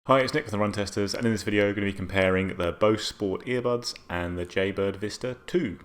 Hi, it's Nick from the Run Testers, and in this video we're going to be comparing the Bose Sport Earbuds and the Jaybird Vista 2.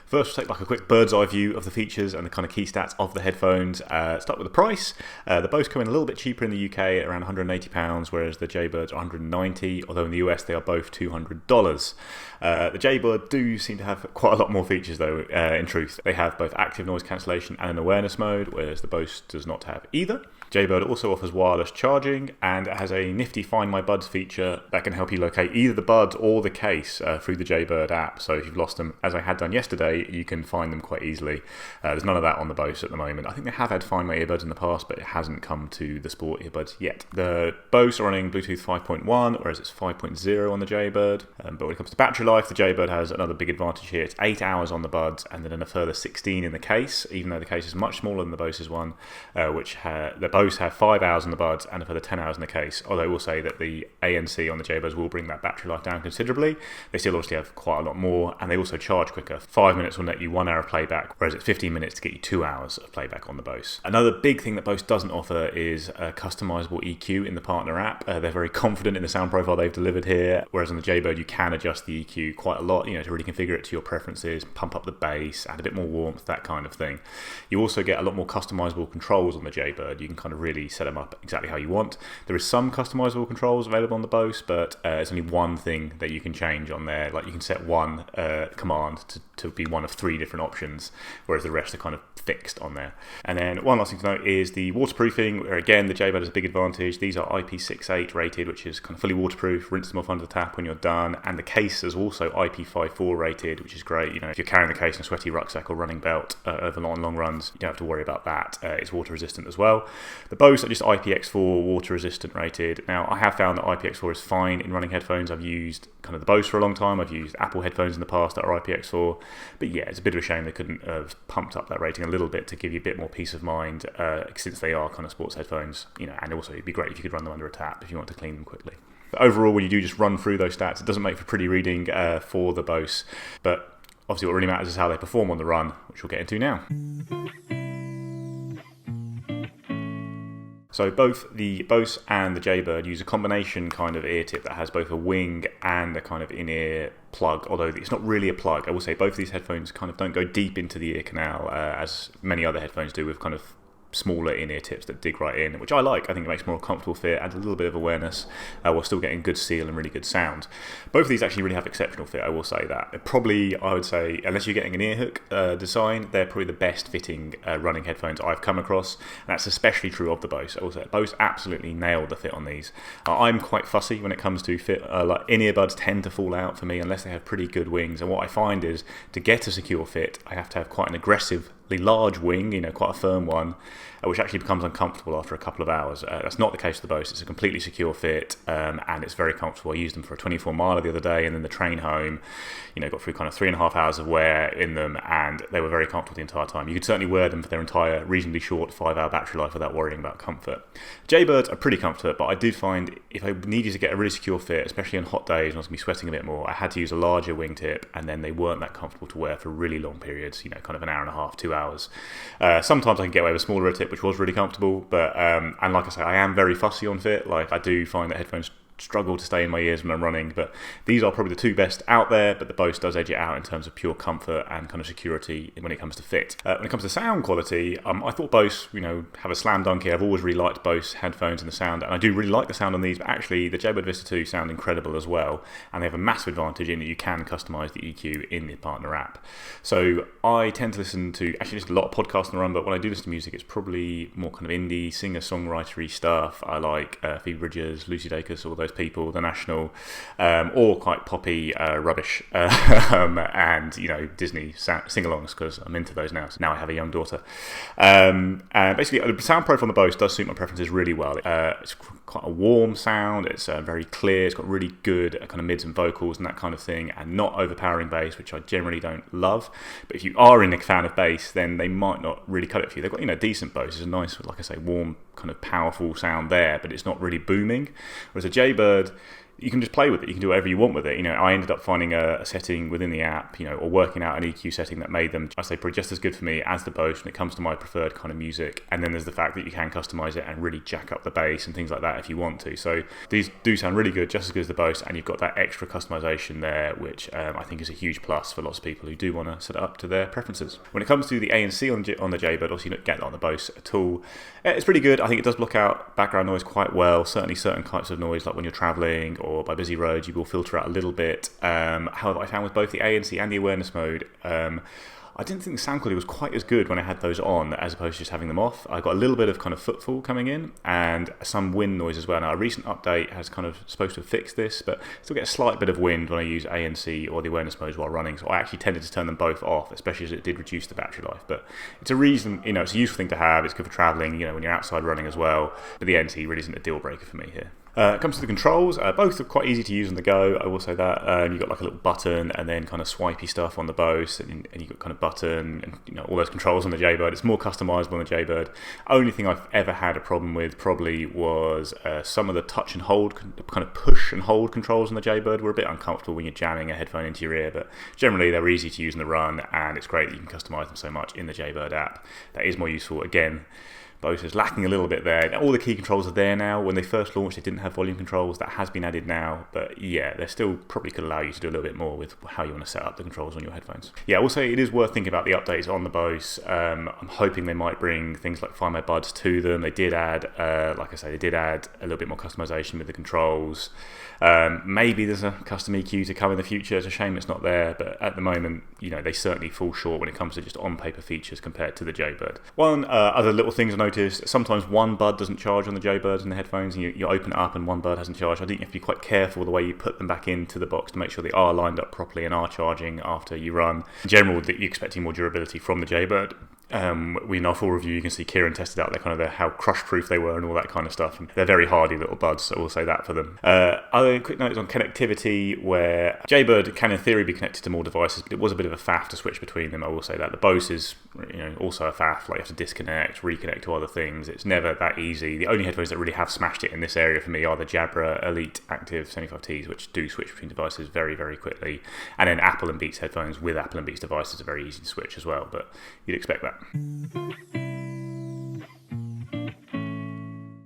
First, we'll take like a quick bird's eye view of the features and the kind of key stats of the headphones. Start with the price. The Bose come in a little bit cheaper in the UK at around £180, whereas the Jaybirds are £190, although in the US they are both $200. The Jaybird do seem to have quite a lot more features though, in truth. They have both active noise cancellation and an awareness mode, whereas the Bose does not have either. Jaybird also offers wireless charging, and it has a nifty Find My Buds feature that can help you locate either the buds or the case through the Jaybird app. So if you've lost them, as I had done yesterday, you can find them quite easily. There's none of that on the Bose at the moment. I think they have had Find My Earbuds in the past, but it hasn't come to the Sport Earbuds yet. The Bose are running Bluetooth 5.1, whereas it's 5.0 on the Jaybird. But when it comes to battery life, the Jaybird has another big advantage here. It's 8 hours on the buds, and then a further 16 in the case, even though the case is much smaller than the Bose's one, the Bose have 5 hours on the buds and a further 10 hours in the case. Although I will say that the ANC on the Jaybirds will bring that battery life down considerably. They still obviously have quite a lot more, and they also charge quicker. 5 minutes will net you 1 hour of playback, whereas it's 15 minutes to get you 2 hours of playback on the Bose. Another big thing that Bose doesn't offer is a customizable EQ in the partner app. They're very confident in the sound profile they've delivered here, whereas on the Jaybird you can adjust the EQ quite a lot, to really configure it to your preferences, pump up the bass, add a bit more warmth, that kind of thing. You also get a lot more customizable controls on the Jaybird. You can kind of really set them up exactly how you want. There is some customizable controls available on the Bose, but it's only one thing that you can change on there. Like you can set one command to be one of 3 different options, whereas the rest are kind of fixed on there. And then one last thing to note is the waterproofing, where again the Jaybird has a big advantage. These are IP68 rated, which is kind of fully waterproof. Rinse them off under the tap when you're done. And the case is also IP54 rated, which is great. If you're carrying the case in a sweaty rucksack or running belt over long runs, you don't have to worry about that. It's water resistant as well. The Bose are just IPX4 water resistant rated. Now I have found that IPX4 is fine in running headphones. I've used kind of the Bose for a long time. I've used Apple headphones in the past that are IPX4, but yeah, it's a bit of a shame they couldn't have pumped up that rating a little bit to give you a bit more peace of mind, since they are kind of sports headphones, and also it'd be great if you could run them under a tap if you want to clean them quickly. But overall, when you do just run through those stats, it doesn't make for pretty reading for the Bose, but obviously what really matters is how they perform on the run, which we'll get into now. So both the Bose and the Jaybird use a combination kind of ear tip that has both a wing and a kind of in-ear plug, although it's not really a plug. I will say both of these headphones kind of don't go deep into the ear canal as many other headphones do, with kind of smaller in-ear tips that dig right in, which I like. I think it makes more a comfortable fit, adds a little bit of awareness while still getting good seal and really good sound. Both of these actually really have exceptional fit, I will say that. Probably, I would say, unless you're getting an ear hook design, they're probably the best fitting running headphones I've come across. And that's especially true of the Bose. I will say Bose absolutely nailed the fit on these. I'm quite fussy when it comes to fit. Like in-ear buds tend to fall out for me unless they have pretty good wings, and what I find is to get a secure fit, I have to have quite an aggressive large wing, quite a firm one, which actually becomes uncomfortable after a couple of hours. That's not the case with the Bose. It's a completely secure fit, and it's very comfortable. I used them for a 24 miler the other day, and then the train home, got through kind of 3.5 hours of wear in them, and they were very comfortable the entire time. You could certainly wear them for their entire reasonably short 5-hour battery life without worrying about comfort. Jaybirds are pretty comfortable, but I did find if I needed to get a really secure fit, especially on hot days when I was going to be sweating a bit more, I had to use a larger wingtip, and then they weren't that comfortable to wear for really long periods, kind of an hour and a half, 2 hours. Sometimes I can get away with a smaller tip, which was really comfortable, but and like I say, I am very fussy on fit. Like I do find that headphones struggle to stay in my ears when I'm running, but these are probably the 2 best out there, but the Bose does edge it out in terms of pure comfort and kind of security when it comes to fit. When it comes to sound quality, I thought Bose, have a slam dunk here. I've always really liked Bose headphones and the sound, and I do really like the sound on these, but actually the Jaybird Vista 2 sound incredible as well, and they have a massive advantage in that you can customize the EQ in the partner app. So I tend to listen to, actually just a lot of podcasts on the run, but when I do listen to music, it's probably more kind of indie, singer-songwritery stuff. I like Phoebe Bridgers, Lucy Dacus, all those people, The National, or quite poppy rubbish, and Disney sing-alongs, because I'm into those now. So now I have a young daughter. And basically, the sound profile on the Bose does suit my preferences really well. It's quite a warm sound. It's very clear. It's got really good kind of mids and vocals and that kind of thing, and not overpowering bass, which I generally don't love. But if you are a fan of bass, then they might not really cut it for you. They've got decent bass. It's a nice, like I say, warm kind of powerful sound there, but it's not really booming. Whereas a Jaybird, you can just play with it. You can do whatever you want with it. I ended up finding a setting within the app, or working out an EQ setting that made them, I say, probably just as good for me as the Bose when it comes to my preferred kind of music. And then there's the fact that you can customize it and really jack up the bass and things like that if you want to. So these do sound really good, just as good as the Bose, and you've got that extra customization there, which I think is a huge plus for lots of people who do want to set it up to their preferences. When it comes to the ANC on the Jaybird, obviously you don't get that on the Bose at all. It's pretty good. I think it does block out background noise quite well. Certainly certain types of noise, like when you're traveling or by busy roads, you will filter out a little bit. However, I found with both the ANC and the awareness mode, I didn't think the sound quality was quite as good when I had those on as opposed to just having them off. I got a little bit of kind of footfall coming in and some wind noise as well. Now, a recent update has kind of supposed to fix this, but still get a slight bit of wind when I use ANC or the awareness modes while running. So I actually tended to turn them both off, especially as it did reduce the battery life. But it's a reason, it's a useful thing to have. It's good for traveling, when you're outside running as well. But the ANC really isn't a deal breaker for me here. It comes to the controls, both are quite easy to use on the go, I will say that. You've got like a little button and then kind of swipey stuff on the Bose, and you've got kind of button and all those controls on the Jaybird. It's more customizable on the Jaybird. Only thing I've ever had a problem with probably was some of the touch and hold, kind of push and hold controls on the Jaybird were a bit uncomfortable when you're jamming a headphone into your ear, but generally they're easy to use in the run, and it's great that you can customize them so much in the Jaybird app. That is more useful. Again, Bose is lacking a little bit there. All the key controls are there now. When they first launched, they didn't have volume controls. That has been added now. But yeah, they still probably could allow you to do a little bit more with how you want to set up the controls on your headphones. Yeah, I will say it is worth thinking about the updates on the Bose. I'm hoping they might bring things like Find My Buds to them. They did add, like I say, they did add a little bit more customization with the controls. Maybe there's a custom EQ to come in the future. It's a shame it's not there, but at the moment, they certainly fall short when it comes to just on-paper features compared to the Jaybird. One other little things I noticed, sometimes one bud doesn't charge on the Jaybirds and the headphones, and you open it up and one bud hasn't charged. I think you have to be quite careful the way you put them back into the box to make sure they are lined up properly and are charging after you run. In general, you're expecting more durability from the Jaybird. In our full review, you can see Kieran tested out how crush proof they were and all that kind of stuff, and they're very hardy little buds, so we'll say that for them. Other quick notes on connectivity, where Jaybird can in theory be connected to more devices, but it was a bit of a faff to switch between them. I will say that the Bose is also a faff, like you have to disconnect, reconnect to other things. It's never that easy. The only headphones that really have smashed it in this area for me are the Jabra Elite Active 75Ts, which do switch between devices very, very quickly, and then Apple and Beats headphones with Apple and Beats devices are very easy to switch as well, but you'd expect that.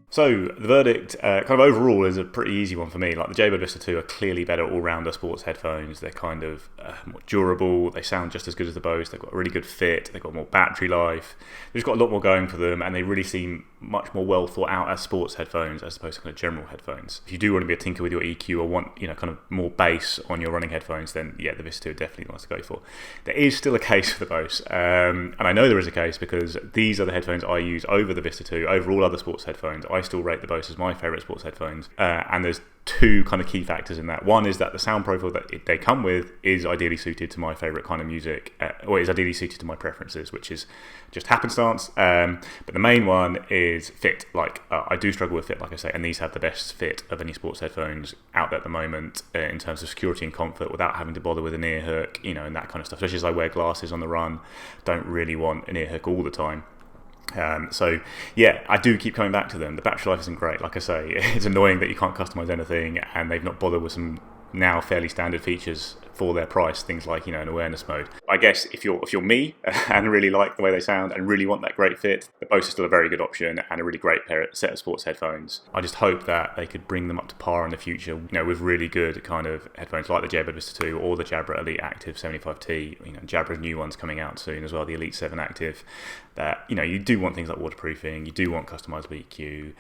So the verdict, kind of overall, is a pretty easy one for me. Like the Jaybird Vista 2 are clearly better all-rounder sports headphones. They're kind of more durable. They sound just as good as the Bose. They've got a really good fit. They've got more battery life. They've just got a lot more going for them, and they really seem much more well thought out as sports headphones as opposed to kind of general headphones. If you do want to be a tinker with your EQ or want kind of more bass on your running headphones, then yeah, the Vista 2 are definitely the ones to go for. There is still a case for the Bose, and I know there is a case because these are the headphones I use over the Vista 2, over all other sports headphones. I still rate the Bose as my favourite sports headphones, and there's two kind of key factors in that. One is that the sound profile that they come with is ideally suited to my favourite kind of music, or is ideally suited to my preferences, which is just happenstance. But the main one is fit. I do struggle with fit, like I say, and these have the best fit of any sports headphones out there at the moment in terms of security and comfort without having to bother with an ear hook, and that kind of stuff. Especially as I wear glasses on the run, don't really want an ear hook all the time. So yeah, I do keep coming back to them. The battery life isn't great, like I say. It's annoying that you can't customize anything, and they've not bothered with some now fairly standard features for their price, things like an awareness mode. I guess if you're me and really like the way they sound and really want that great fit, the Bose is still a very good option and a really great set of sports headphones. I just hope that they could bring them up to par in the future, with really good kind of headphones like the Jaybird Vista 2 or the Jabra Elite Active 75T. Jabra's new one's coming out soon as well, the Elite 7 Active. That you do want things like waterproofing, you do want customizable EQ,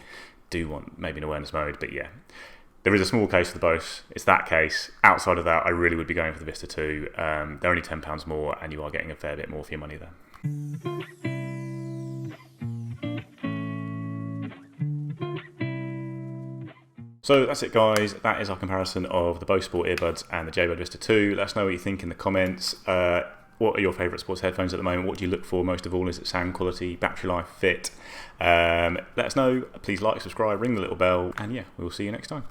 do want maybe an awareness mode, but yeah. There is a small case for the Bose. It's that case. Outside of that, I really would be going for the Vista 2. They're only £10 more, and you are getting a fair bit more for your money there. So that's it, guys. That is our comparison of the Bose Sport Earbuds and the Jaybird Vista 2. Let us know what you think in the comments. what are your favourite sports headphones at the moment? What do you look for most of all? Is it sound quality, battery life, fit? Let us know. Please like, subscribe, ring the little bell, and yeah, we'll see you next time.